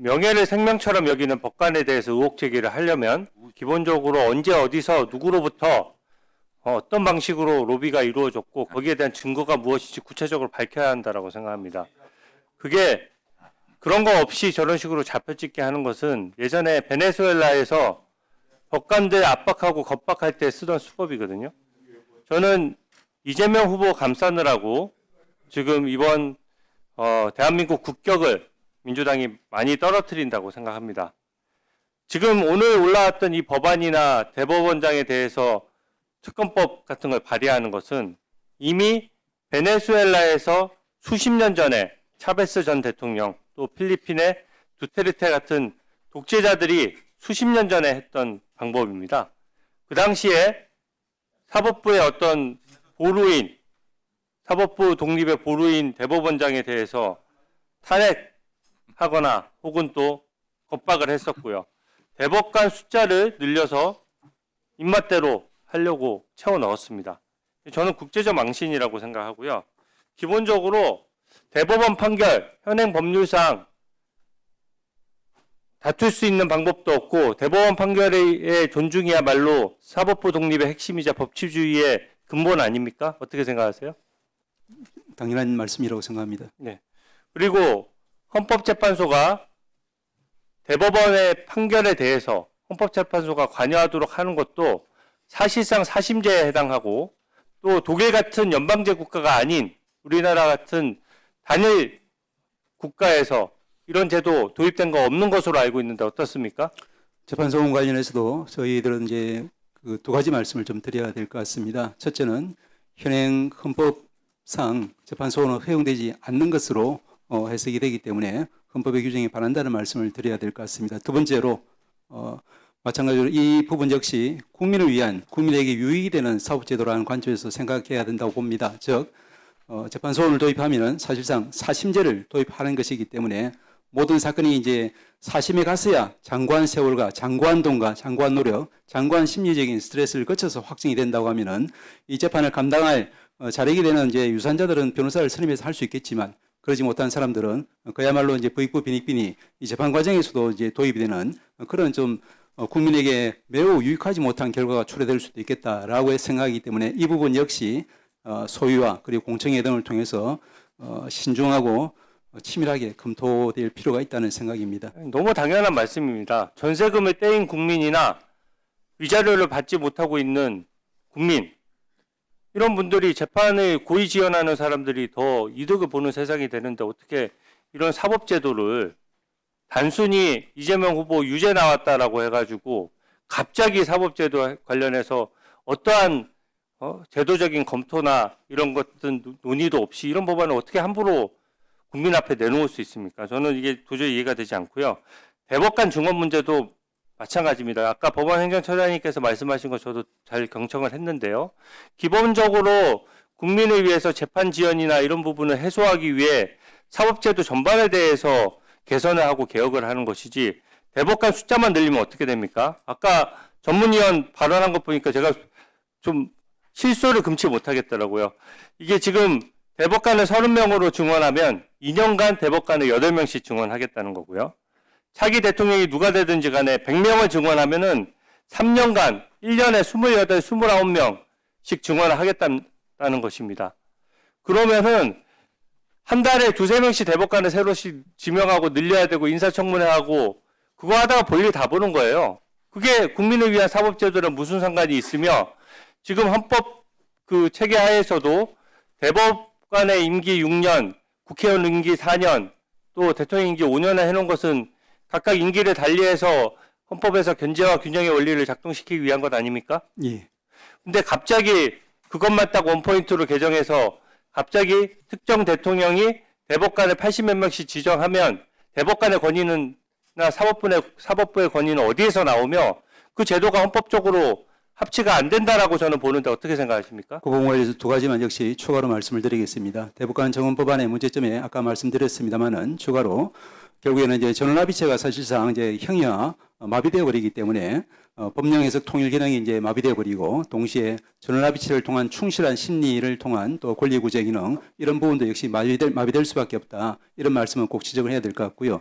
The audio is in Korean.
명예를 생명처럼 여기는 법관에 대해서 의혹 제기를 하려면 기본적으로 언제 어디서 누구로부터 어떤 방식으로 로비가 이루어졌고 거기에 대한 증거가 무엇인지 구체적으로 밝혀야 한다라고 생각합니다. 그게 그런 거 없이 저런 식으로 잡혀찍게 하는 것은 예전에 베네수엘라에서 법관들 압박하고 겁박할 때 쓰던 수법이거든요. 저는 이재명 후보 감싸느라고 지금 이번 대한민국 국격을 민주당이 많이 떨어뜨린다고 생각합니다. 지금 오늘 올라왔던 이 법안이나 대법원장에 대해서 특검법 같은 걸 발의하는 것은 이미 베네수엘라에서 수십 년 전에 차베스 전 대통령 또 필리핀의 두테르테 같은 독재자들이 수십 년 전에 했던 방법입니다. 그 당시에 사법부의 어떤 보루인, 사법부 독립의 보루인 대법원장에 대해서 탄핵하거나 혹은 또 겁박을 했었고요. 대법관 숫자를 늘려서 입맛대로 하려고 채워 넣었습니다. 저는 국제적 망신이라고 생각하고요. 기본적으로 대법원 판결, 현행 법률상 다툴 수 있는 방법도 없고 대법원 판결의 존중이야말로 사법부 독립의 핵심이자 법치주의의 근본 아닙니까? 어떻게 생각하세요? 당연한 말씀이라고 생각합니다. 네. 그리고 헌법재판소가 대법원의 판결에 대해서 헌법재판소가 관여하도록 하는 것도 사실상 사심제에 해당하고 또 독일 같은 연방제 국가가 아닌 우리나라 같은 단일 국가에서 이런 제도 도입된 거 없는 것으로 알고 있는데 어떻습니까? 재판소원 관련해서도 저희들은 이제 그 두 가지 말씀을 좀 드려야 될 것 같습니다. 첫째는 현행 헌법상 재판소원은 허용되지 않는 것으로 해석이 되기 때문에 헌법의 규정에 반한다는 말씀을 드려야 될 것 같습니다. 두 번째로 마찬가지로 이 부분 역시 국민을 위한 국민에게 유익이 되는 사법제도라는 관점에서 생각해야 된다고 봅니다. 즉 재판소원을 도입하면은 사실상 사심제를 도입하는 것이기 때문에 모든 사건이 이제 사심에 갔어야 장관 세월과 장관 돈과 장관 노력, 장관 심리적인 스트레스를 거쳐서 확정이 된다고 하면은 이 재판을 감당할 자력이 되는 이제 유산자들은 변호사를 선임해서 할 수 있겠지만 그러지 못한 사람들은 그야말로 이제 부익부 빈익빈이 이 재판 과정에서도 이제 도입이 되는 그런 좀 국민에게 매우 유익하지 못한 결과가 초래될 수도 있겠다라고 생각하기 때문에 이 부분 역시 소위와 그리고 공청회 등을 통해서 신중하고 치밀하게 검토될 필요가 있다는 생각입니다. 너무 당연한 말씀입니다. 전세금을 떼인 국민이나 위자료를 받지 못하고 있는 국민 이런 분들이 재판을 고의 지연하는 사람들이 더 이득을 보는 세상이 되는데 어떻게 이런 사법제도를 단순히 이재명 후보 유죄 나왔다라고 해가지고 갑자기 사법제도 관련해서 어떠한 제도적인 검토나 이런 것들 논의도 없이 이런 법안을 어떻게 함부로 국민 앞에 내놓을 수 있습니까? 저는 이게 도저히 이해가 되지 않고요. 대법관 중원 문제도 마찬가지입니다. 아까 법원행정처장님께서 말씀하신 거 저도 잘 경청을 했는데요. 기본적으로 국민을 위해서 재판 지연이나 이런 부분을 해소하기 위해 사법제도 전반에 대해서 개선을 하고 개혁을 하는 것이지 대법관 숫자만 늘리면 어떻게 됩니까? 아까 전문위원 발언한 것 보니까 제가 좀 실소를 금치 못하겠더라고요. 이게 지금 대법관을 30명으로 증원하면 2년간 대법관을 8명씩 증원하겠다는 거고요. 차기 대통령이 누가 되든지 간에 100명을 증원하면은 3년간 1년에 28, 29명씩 증원을 하겠다는 것입니다. 그러면은 한 달에 2~3명씩 대법관을 새로 지명하고 늘려야 되고 인사청문회 하고 그거 하다가 볼일 다 보는 거예요. 그게 국민을 위한 사법제도랑 무슨 상관이 있으며 지금 헌법 그 체계 하에서도 대법관의 임기 6년, 국회의원 임기 4년, 또 대통령 임기 5년을 해놓은 것은 각각 임기를 달리해서 헌법에서 견제와 균형의 원리를 작동시키기 위한 것 아닙니까? 예. 근데 갑자기 그것만 딱 원포인트로 개정해서 갑자기 특정 대통령이 대법관을 80몇 명씩 지정하면 대법관의 권위는나 사법부의 권위는 어디에서 나오며 그 제도가 헌법적으로 합치가 안 된다라고 저는 보는데 어떻게 생각하십니까? 그 부분에 대해서 두 가지만 역시 추가로 말씀을 드리겠습니다. 대법관 정원 법안의 문제점에 아까 말씀드렸습니다만은 추가로 결국에는 이제 전원합의체가 사실상 이제 형이와 마비되어 버리기 때문에 법령 해석 통일 기능이 이제 마비되어 버리고 동시에 전원합의체를 통한 충실한 심리를 통한 또 권리구제 기능 이런 부분도 역시 마비될 수밖에 없다. 이런 말씀은 꼭 지적을 해야 될 것 같고요.